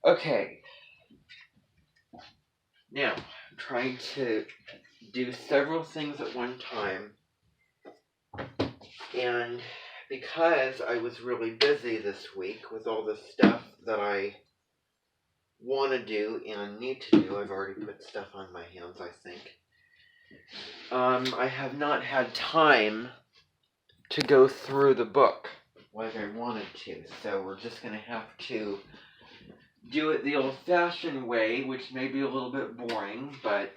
Okay. Now, I'm trying to do several things at one time. And because I was really busy this week with all the stuff that I want to do and need to do, I've already put stuff on my hands, I think. I have not had time to go through the book like I wanted to, so we're just going to have to do it the old-fashioned way, which may be a little bit boring, but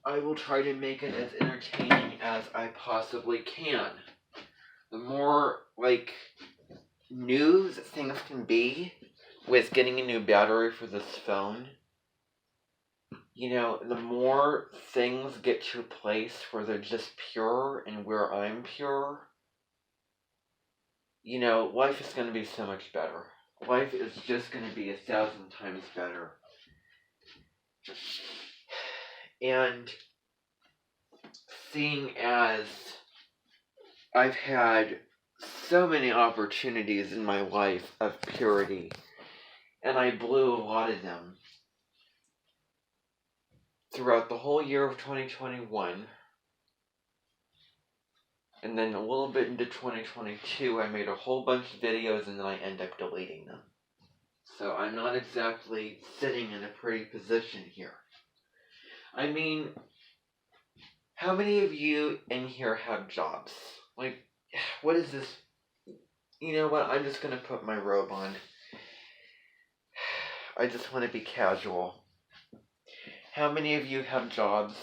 I will try to make it as entertaining as I possibly can. The more, new things can be with getting a new battery for this phone, the more things get to a place where they're just pure and where I'm pure, life is going to be so much better. Life is just going to be 1,000 times better. And seeing as I've had so many opportunities in my life of purity, and I blew a lot of them throughout the whole year of 2021, and then a little bit into 2022, I made a whole bunch of videos and then I end up deleting them. So I'm not exactly sitting in a pretty position here. I mean, how many of you in here have jobs? What is this? You know what? I'm just going to put my robe on. I just want to be casual. How many of you have jobs?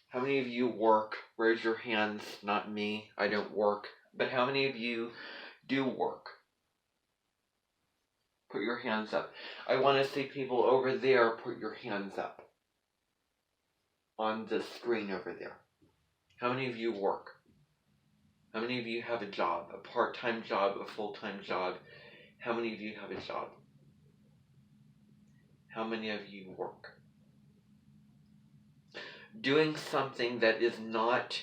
How many of you work? Raise your hands. Not me. I don't work. But how many of you do work? Put your hands up. I want to see people over there put your hands up. On the screen over there. How many of you work? How many of you have a job? A part-time job, a full-time job? How many of you have a job? How many of you work? Doing something that is not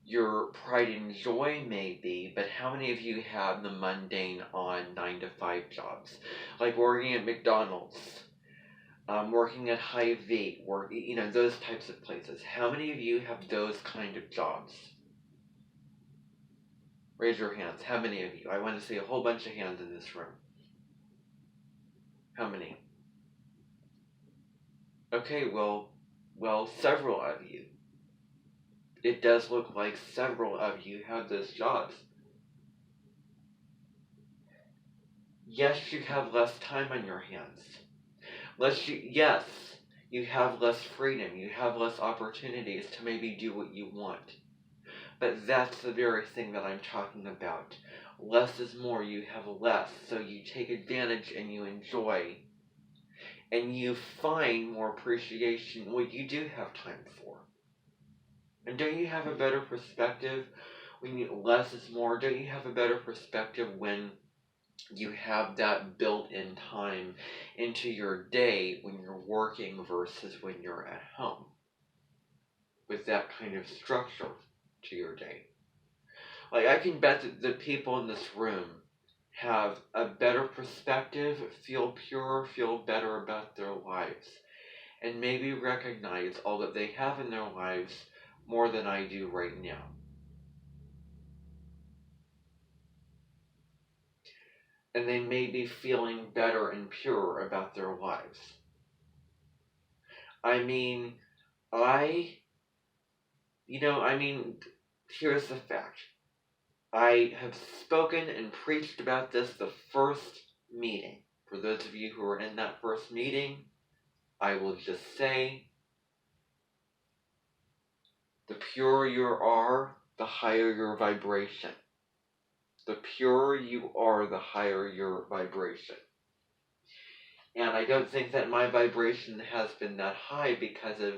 your pride and joy, maybe, but how many of you have the mundane on 9-to-5 jobs? Like working at McDonald's, working at Hy-Vee, those types of places. How many of you have those kind of jobs? Raise your hands. How many of you? I want to see a whole bunch of hands in this room. How many? Okay, well, several of you. It does look like several of you have those jobs. Yes, you have less time on your hands. Yes, you have less freedom. You have less opportunities to maybe do what you want. But that's the very thing that I'm talking about. Less is more. You have less, so you take advantage and you enjoy. And you find more appreciation what you do have time for. And don't you have a better perspective when less is more? Don't you have a better perspective when you have that built-in time into your day when you're working versus when you're at home? With that kind of structure to your day. I can bet that the people in this room have a better perspective, feel pure, feel better about their lives, and maybe recognize all that they have in their lives more than I do right now. And they may be feeling better and pure about their lives. Here's the fact. I have spoken and preached about this the first meeting. For those of you who were in that first meeting, I will just say, the purer you are, the higher your vibration. The purer you are, the higher your vibration. And I don't think that my vibration has been that high because of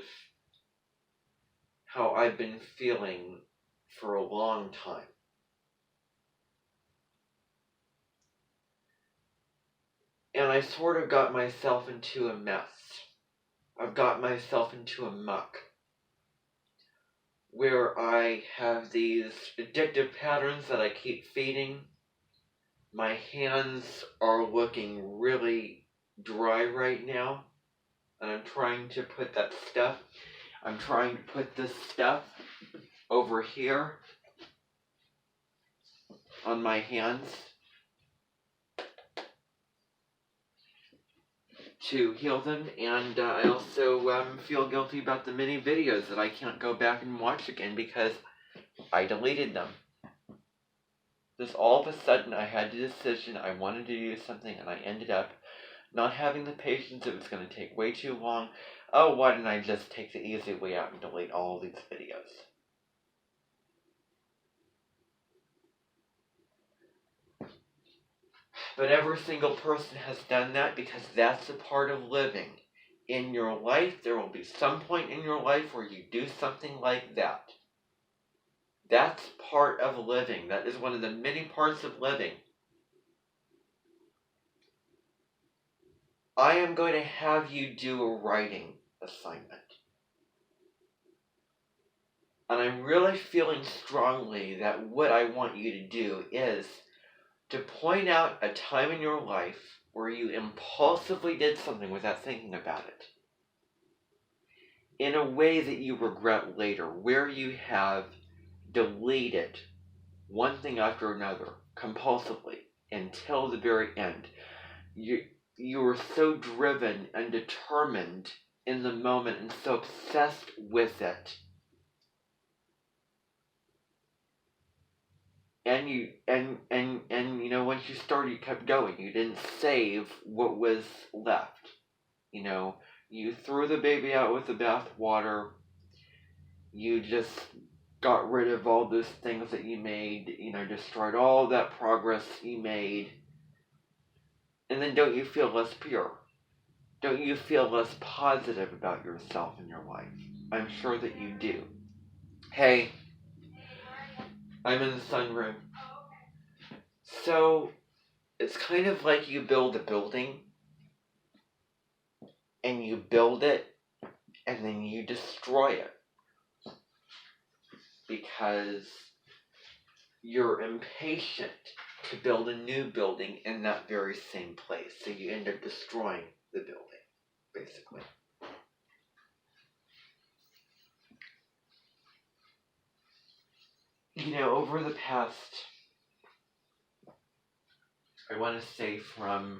how I've been feeling for a long time. And I sort of got myself into a mess. I've got myself into a muck where I have these addictive patterns that I keep feeding My hands are looking really dry right now, and I'm trying to put this stuff over here on my hands to heal them, and I also feel guilty about the many videos that I can't go back and watch again because I deleted them. Just all of a sudden I had the decision I wanted to do something, and I ended up not having the patience. It was going to take way too long. Oh, why didn't I just take the easy way out and delete all of these videos? But every single person has done that because that's a part of living. In your life, there will be some point in your life where you do something like that. That's part of living. That is one of the many parts of living. I am going to have you do a writing assignment. And I'm really feeling strongly that what I want you to do is to point out a time in your life where you impulsively did something without thinking about it, in a way that you regret later, where you have deleted one thing after another compulsively until the very end. You were so driven and determined in the moment and so obsessed with it. And you know, once you started, you kept going. You didn't save what was left. You know, you threw the baby out with the bathwater. You just got rid of all those things that you made. You know, destroyed all that progress you made. And then don't you feel less pure? Don't you feel less positive about yourself and your life? I'm sure that you do. Hey, I'm in the sunroom. So, it's kind of like you build a building, and you build it, and then you destroy it. Because you're impatient to build a new building in that very same place. So you end up destroying the building, basically. You know, over the past, I want to say from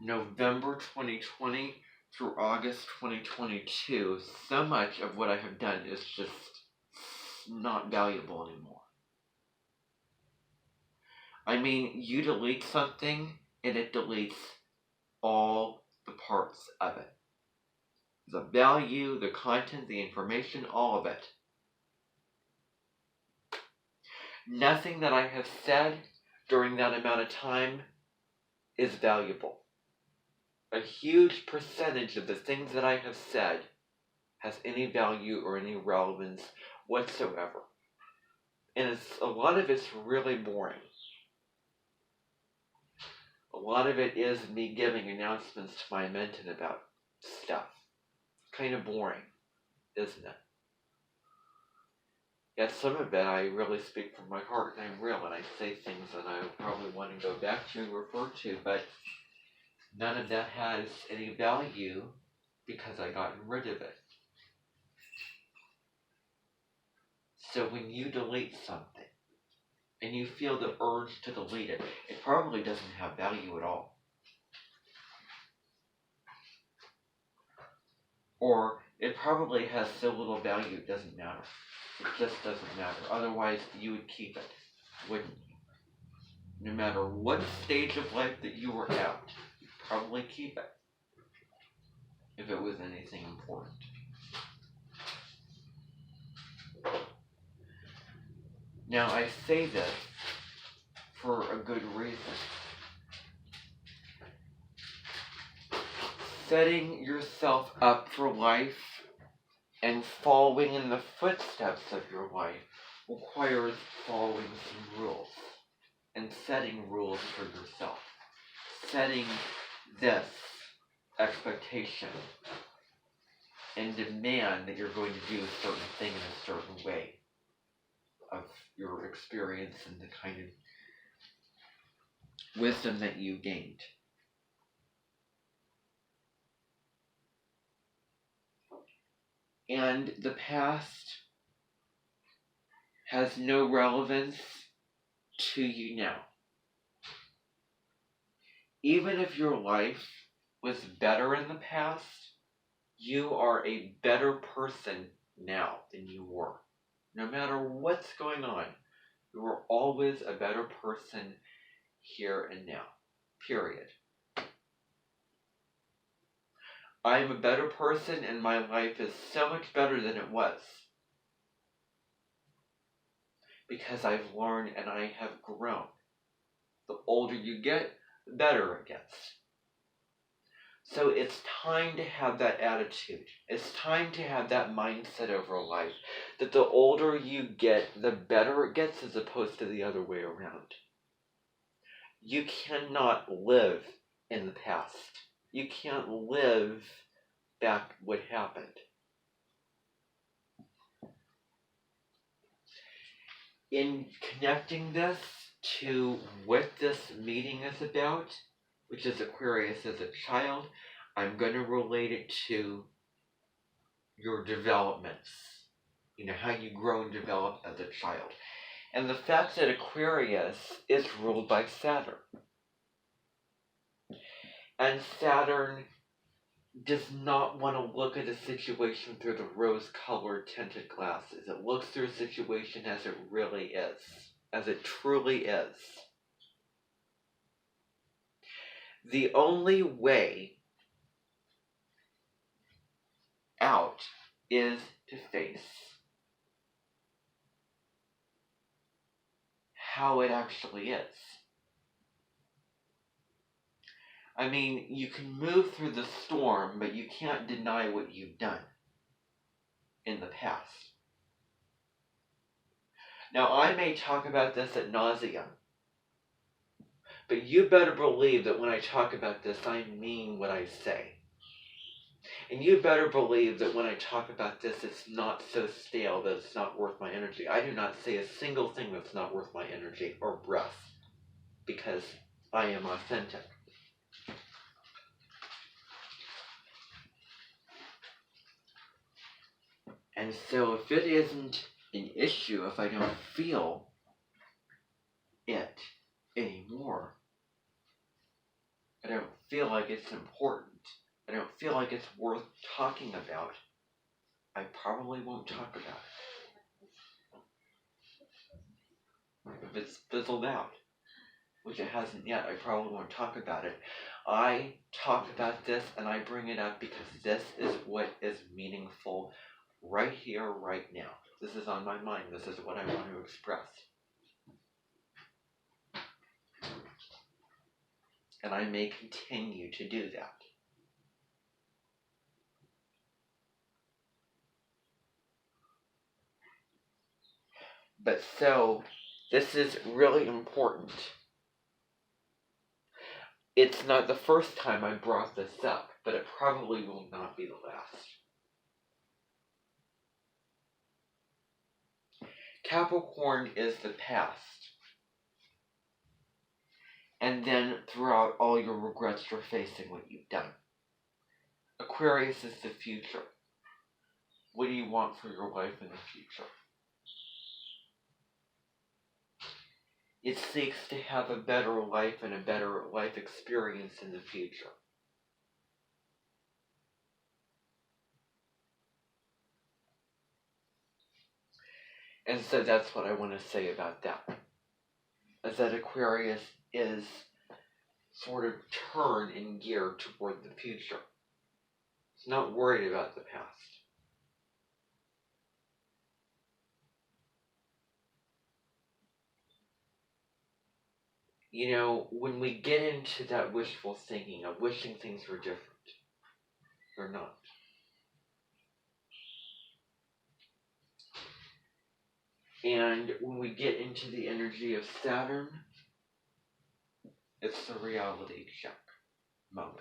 November 2020 through August 2022, so much of what I have done is just not valuable anymore. I mean, you delete something, and it deletes all the parts of it. The value, the content, the information, all of it. Nothing that I have said during that amount of time is valuable. A huge percentage of the things that I have said has any value or any relevance whatsoever. And a lot of it's really boring. A lot of it is me giving announcements to my mentor about stuff. Kind of boring, isn't it? Yet some of it I really speak from my heart, and I'm real, and I say things that I probably want to go back to and refer to, but none of that has any value because I got rid of it. So when you delete something, and you feel the urge to delete it, it probably doesn't have value at all. Or it probably has so little value it doesn't matter. It just doesn't matter. Otherwise, you would keep it, wouldn't you? No matter what stage of life that you were at, you'd probably keep it if it was anything important. Now, I say this for a good reason. Setting yourself up for life and following in the footsteps of your life requires following some rules and setting rules for yourself. Setting this expectation and demand that you're going to do a certain thing in a certain way of your experience and the kind of wisdom that you gained. And the past has no relevance to you now. Even if your life was better in the past, you are a better person now than you were. No matter what's going on, you are always a better person here and now. Period. I am a better person and my life is so much better than it was. Because I've learned and I have grown. The older you get, the better it gets. So it's time to have that attitude. It's time to have that mindset over life. That the older you get, the better it gets as opposed to the other way around. You cannot live in the past. You can't live back what happened. In connecting this to what this meeting is about, which is Aquarius as a child, I'm going to relate it to your developments. You know, how you grow and develop as a child. And the fact that Aquarius is ruled by Saturn. And Saturn does not want to look at a situation through the rose-colored tinted glasses. It looks through a situation as it really is. As it truly is. The only way out is to face how it actually is. I mean, you can move through the storm, but you can't deny what you've done in the past. Now, I may talk about this ad nauseum, but you better believe that when I talk about this, I mean what I say. And you better believe that when I talk about this, it's not so stale that it's not worth my energy. I do not say a single thing that's not worth my energy or breath, because I am authentic. And so if it isn't an issue, if I don't feel it anymore, I don't feel like it's important, I don't feel like it's worth talking about, I probably won't talk about it. If it's fizzled out, which it hasn't yet, I probably won't talk about it. I talk about this and I bring it up because this is what is meaningful right here, right now. This is on my mind. This is what I want to express. And I may continue to do that. But so, this is really important. It's not the first time I brought this up, but it probably will not be the last. Capricorn is the past. And then throughout all your regrets, you're facing what you've done. Aquarius is the future. What do you want for your life in the future? It seeks to have a better life and a better life experience in the future. And so that's what I want to say about that. Is that Aquarius is sort of turned in gear toward the future. It's not worried about the past. You know, when we get into that wishful thinking of wishing things were different, they're not. And when we get into the energy of Saturn, it's the reality check moment.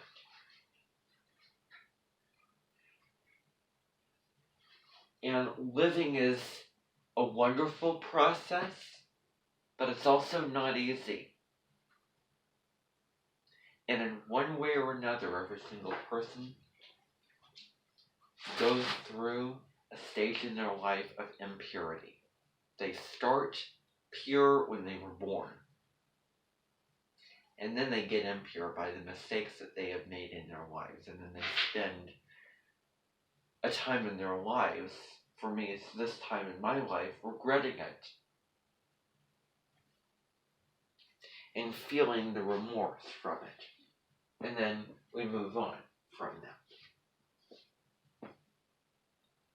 And living is a wonderful process, but it's also not easy. And in one way or another, every single person goes through a stage in their life of impurity. They start pure when they were born. And then they get impure by the mistakes that they have made in their lives. And then they spend a time in their lives, for me it's this time in my life, regretting it. And feeling the remorse from it. And then we move on from that.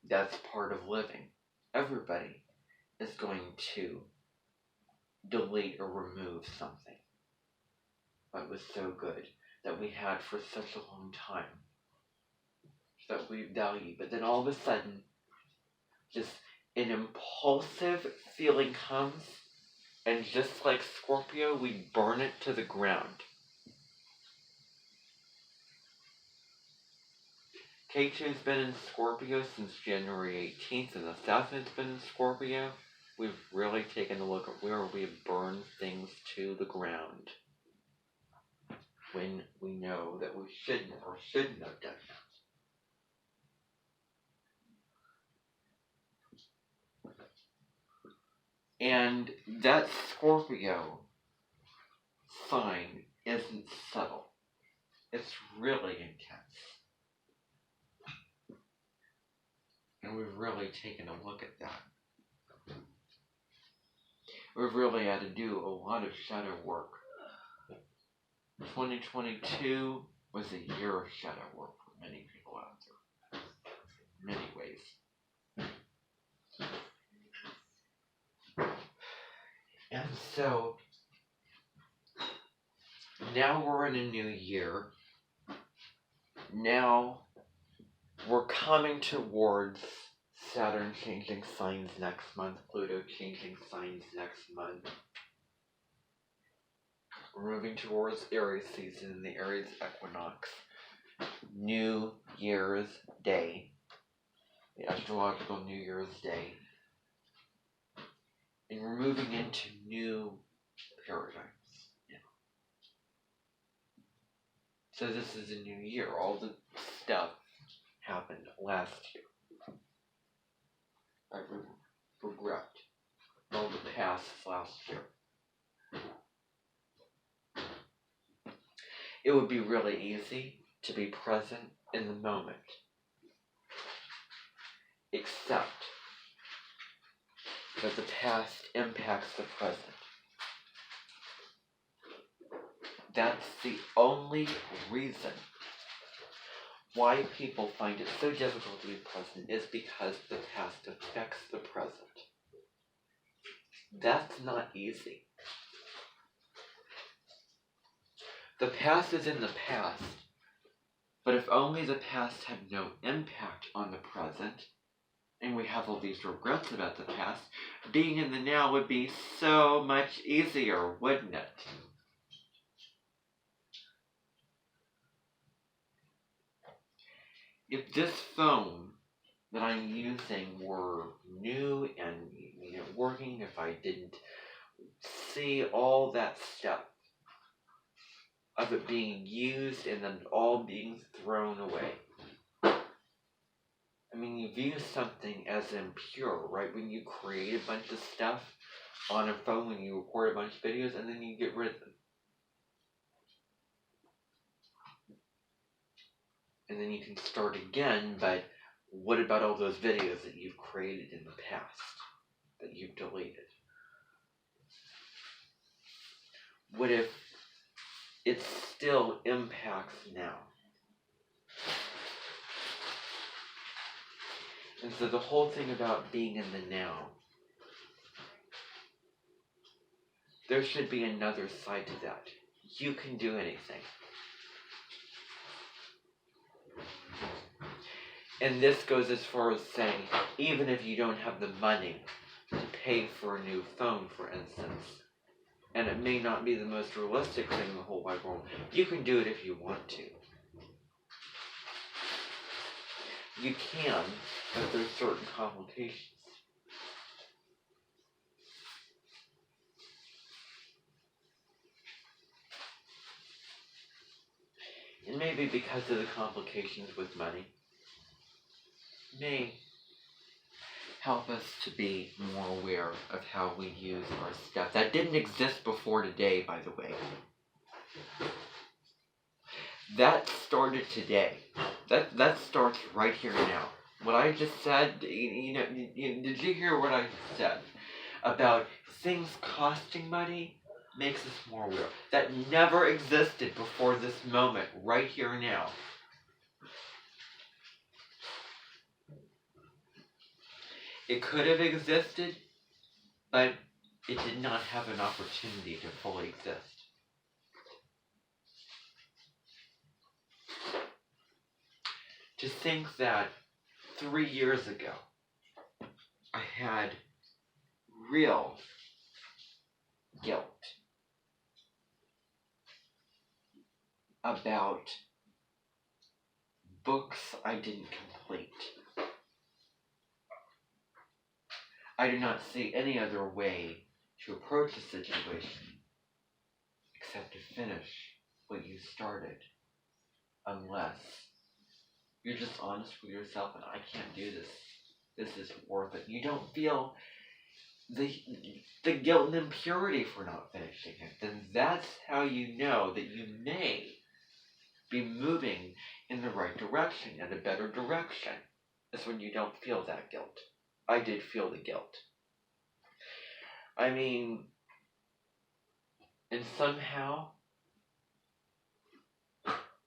That's part of living. Everybody is going to delete or remove something that was so good, that we had for such a long time, that we value. But then all of a sudden, just an impulsive feeling comes, and just like Scorpio, we burn it to the ground. K2's been in Scorpio since January 18th, and the South has been in Scorpio. We've really taken a look at where we've burned things to the ground when we know that we shouldn't or shouldn't have done that. And that Scorpio sign isn't subtle. It's really intense. And we've really taken a look at that. We've really had to do a lot of shadow work. 2022 was a year of shadow work for many people out there. In many ways. And so, now we're in a new year. Now, we're coming towards Saturn changing signs next month, Pluto changing signs next month. We're moving towards Aries season and the Aries equinox. New Year's Day. The astrological New Year's Day. And we're moving into new paradigms. Yeah. So this is a new year. All the stuff happened last year. I regret all the past last year. It would be really easy to be present in the moment. Except that the past impacts the present. That's the only reason why people find it so difficult to be present, is because the past affects the present. That's not easy. The past is in the past, but if only the past had no impact on the present, and we have all these regrets about the past, being in the now would be so much easier, wouldn't it? If this phone that I'm using were new and working, if I didn't see all that stuff of it being used and then all being thrown away. I mean, you view something as impure, right? When you create a bunch of stuff on a phone, when you record a bunch of videos, and then you get rid of them. And then you can start again, but what about all those videos that you've created in the past that you've deleted? What if it still impacts now? And so the whole thing about being in the now, there should be another side to that. You can do anything. And this goes as far as saying, even if you don't have the money to pay for a new phone, for instance, and it may not be the most realistic thing in the whole wide world, you can do it if you want to. You can, but there's certain complications. And maybe because of the complications with money, may help us to be more aware of how we use our stuff. That didn't exist before today, by the way. That started today. That starts right here now. What I just said, did you hear what I said about things costing money? Makes us more aware. That never existed before this moment, right here now. It could have existed, but it did not have an opportunity to fully exist. To think that 3 years ago, I had real guilt about books I didn't complete. I do not see any other way to approach the situation except to finish what you started, unless you're just honest with yourself and I can't do this. This isn't worth it. You don't feel the guilt and impurity for not finishing it. Then that's how you know that you may be moving in the right direction, in a better direction. That's when you don't feel that guilt. I did feel the guilt. I mean, and somehow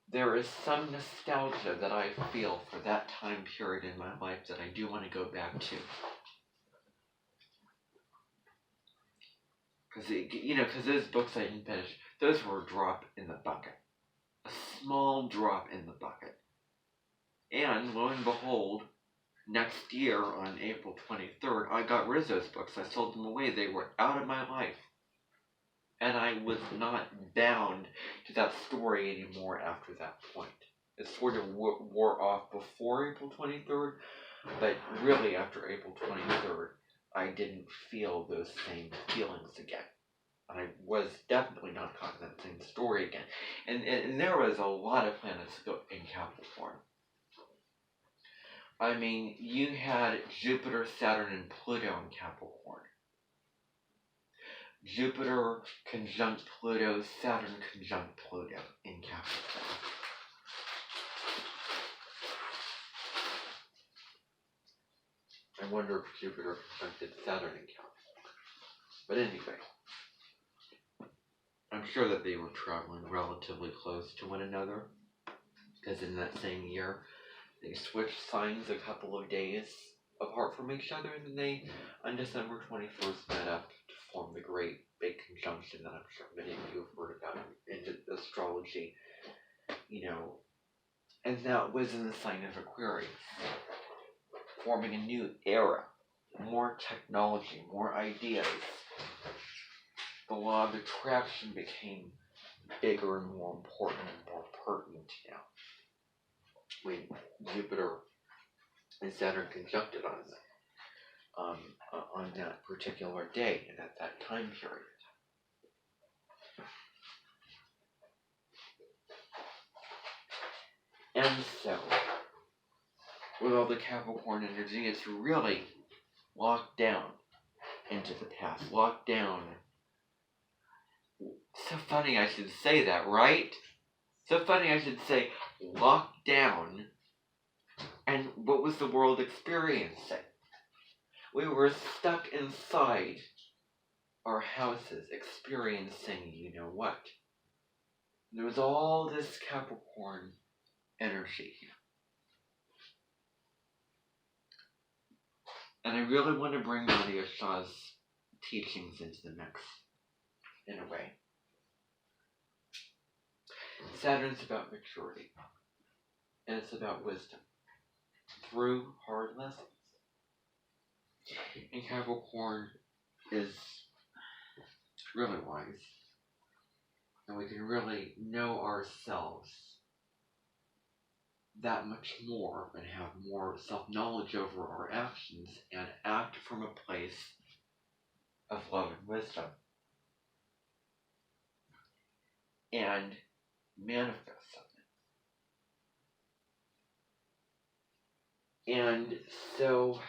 there is some nostalgia that I feel for that time period in my life that I do want to go back to. Because those books I didn't finish, those were a drop in the bucket. A small drop in the bucket. And lo and behold, next year on April 23rd, I got rid of those books. I sold them away. They were out of my life. And I was not bound to that story anymore after that point. It sort of wore off before April 23rd, but really after April 23rd, I didn't feel those same feelings again. I was definitely not caught in that same story again. And there was a lot of planets in Capricorn. I mean, you had Jupiter, Saturn, and Pluto in Capricorn. Jupiter conjunct Pluto, Saturn conjunct Pluto in Capricorn. I wonder if Jupiter conjuncted Saturn in Capricorn. But anyway, I'm sure that they were traveling relatively close to one another, because in that same year, they switched signs a couple of days apart from each other, and then they, on December 21st, met up to form the great big conjunction that I'm sure many of you have heard about in astrology, and that was in the sign of Aquarius, forming a new era, more technology, more ideas. The law of attraction became bigger and more important and more pertinent now, when Jupiter and Saturn conjuncted on that particular day and at that time period. And so, with all the Capricorn energy, it's really locked down into the past. Locked down. So funny I should say that, right? So funny I should say locked down. And what was the world experiencing? We were stuck inside our houses experiencing you know what. There was all this Capricorn energy here. And I really want to bring Nadia Shah's teachings into the mix, in a way. Saturn's about maturity, and it's about wisdom, through hard lessons. And Capricorn is really wise, and we can really know ourselves that much more and have more self-knowledge over our actions and act from a place of love and wisdom and manifest something. And so,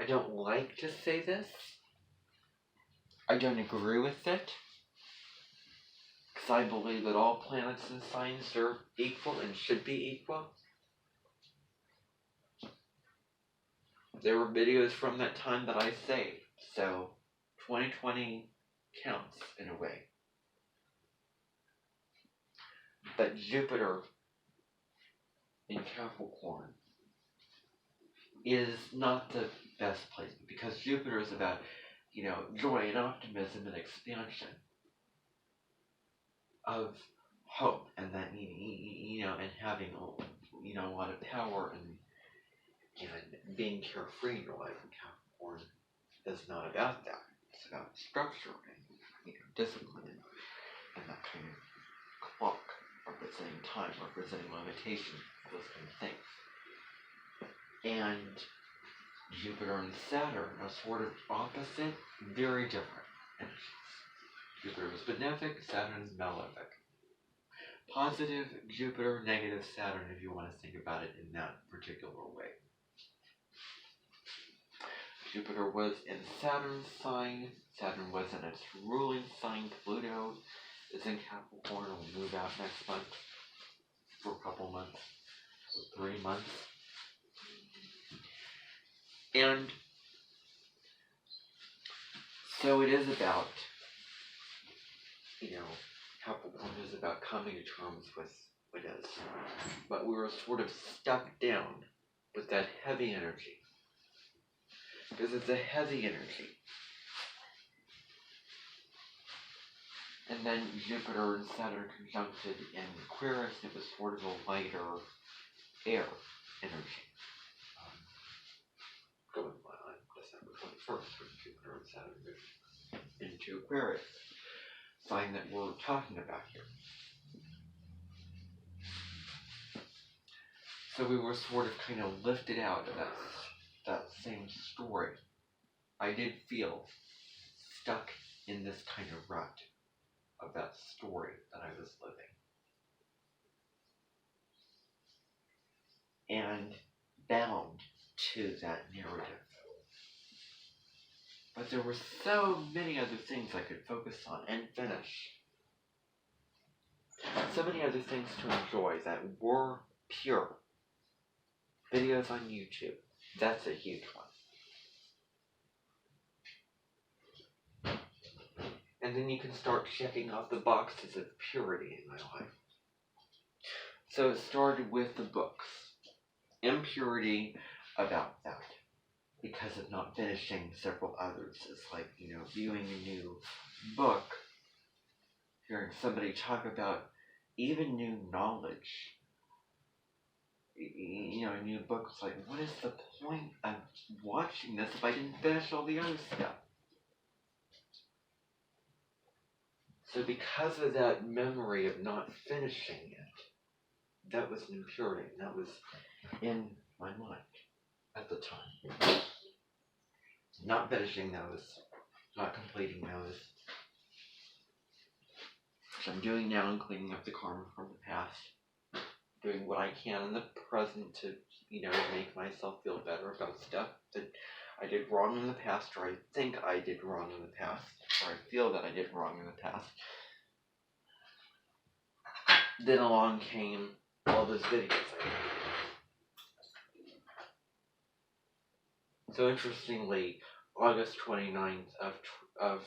I don't like to say this. I don't agree with it. Because I believe that all planets and signs are equal and should be equal. There were videos from that time that I saved. So, 2020 counts in a way. But Jupiter in Capricorn is not the best place, because Jupiter is about, joy and optimism and expansion of hope, and that, and having, a lot of power and being carefree in your life. And Capricorn is not about that. It's about structure and, discipline and that kind of clock representing time, representing limitation, those kind of things. And Jupiter and Saturn are sort of opposite, very different energies. Jupiter is benefic, Saturn is malefic. Positive Jupiter, negative Saturn, if you want to think about it in that particular way. Jupiter was in Saturn's sign. Saturn was in its ruling sign. Pluto is in Capricorn. Will move out next month for a couple months, 3 months. And so it is about, Capricorn is about coming to terms with what is. But we were sort of stuck down with that heavy energy. Because it's a heavy energy. And then Jupiter and Saturn conjuncted in Aquarius, it was sort of a lighter air energy. Going on December 21st, when Jupiter and Saturn moved into Aquarius, sign that we're talking about here. So we were sort of kind of lifted out of that same story. I did feel stuck in this kind of rut of that story that I was living. And bound to that narrative. But there were so many other things I could focus on and finish. So many other things to enjoy that were pure. Videos on YouTube. That's a huge one. And then you can start checking off the boxes of purity in my life. So it started with the books. Impurity about that. Because of not finishing several others. It's like, viewing a new book, hearing somebody talk about even new knowledge. A new book, it's like, what is the point of watching this if I didn't finish all the other stuff? So because of that memory of not finishing it, that was an impurity. That was in my mind at the time. Not finishing those, not completing those, which I'm doing now and cleaning up the karma from the past. Doing what I can in the present to, make myself feel better about stuff that I did wrong in the past, or I think I did wrong in the past, or I feel that I did wrong in the past. Then along came all those videos I made. So interestingly, August 29th of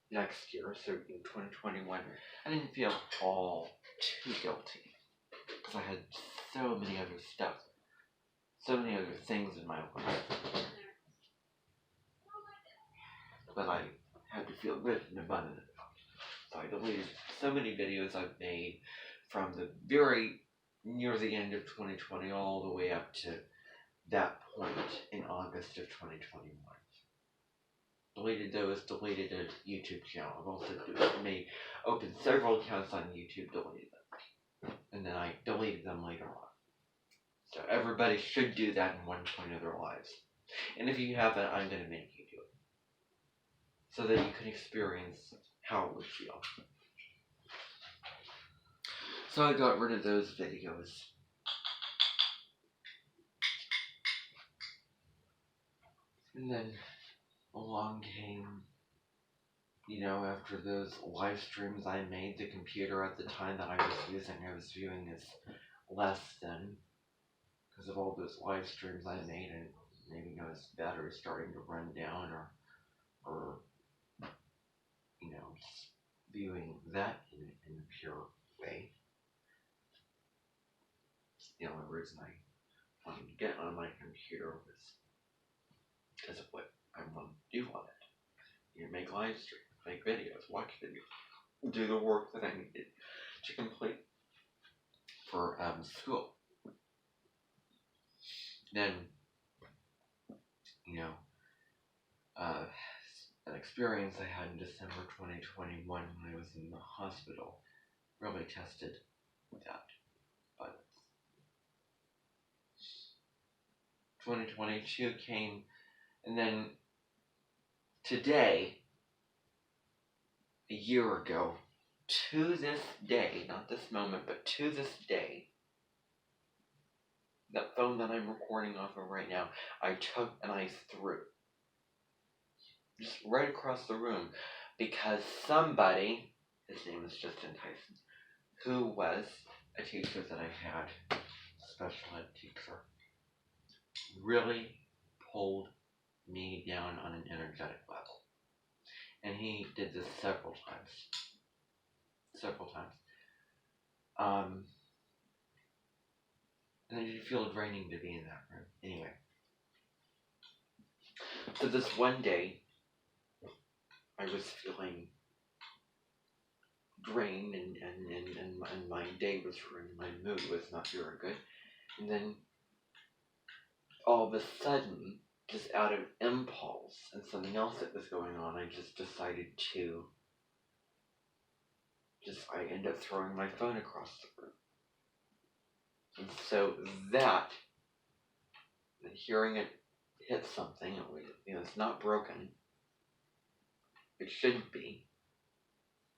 next year, so in 2021, I didn't feel all too guilty. Because I had so many other stuff. So many other things in my life. But I had to feel good and abundant about. So I deleted so many videos I've made from the very near the end of 2020 all the way up to that point in August of 2021. Deleted those, deleted a YouTube channel. I've also opened several accounts on YouTube, deleted them. And then I deleted them later on. So everybody should do that in one point of their lives. And if you haven't, I'm going to make you do it. So that you can experience how it would feel. So I got rid of those videos. And then along came, after those live streams I made, the computer at the time that I was viewing as less than, because of all those live streams I made, and maybe his battery starting to run down, or just viewing that in a pure way. The only reason I wanted to get on my computer was because of what I wanted to do on it. Make live streams, make videos, watch videos, do the work that I needed to complete for school. Then, an experience I had in December 2021 when I was in the hospital really tested that. But 2022 came, and then today, a year ago, to this day, not this moment, but to this day, that phone that I'm recording off of right now, I took and I threw. Just right across the room. Because somebody, his name is Justin Tyson, who was a teacher that I had, a special ed teacher, really pulled me down on an energetic level. And he did this several times. And it did feel draining to be in that room. Anyway. So this one day, I was feeling drained and my day was ruined. My mood was not very good. And then all of a sudden, just out of impulse and something else that was going on, I just decided to I ended up throwing my phone across the room. And so that, and hearing it hit something, it's not broken. It shouldn't be.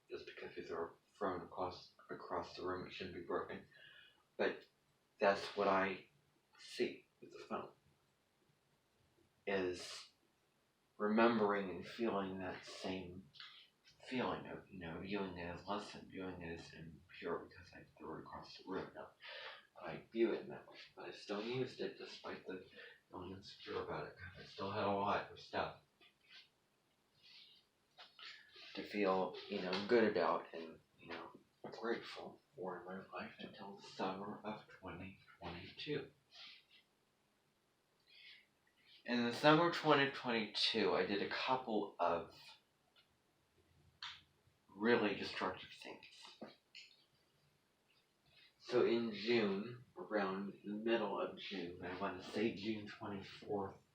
Just because it's thrown across the room, it shouldn't be broken. But that's what I see with the phone. Is remembering and feeling that same feeling of, viewing it as less than, viewing it as impure because I threw it across the room. Now, I view it in that way, but I still used it despite the feeling insecure about it. I still had a lot of stuff to feel, good about and, grateful for in my life until the summer of 2022. In the summer of 2022, I did a couple of really destructive things. So in June, around the middle of June, I want to say June 24th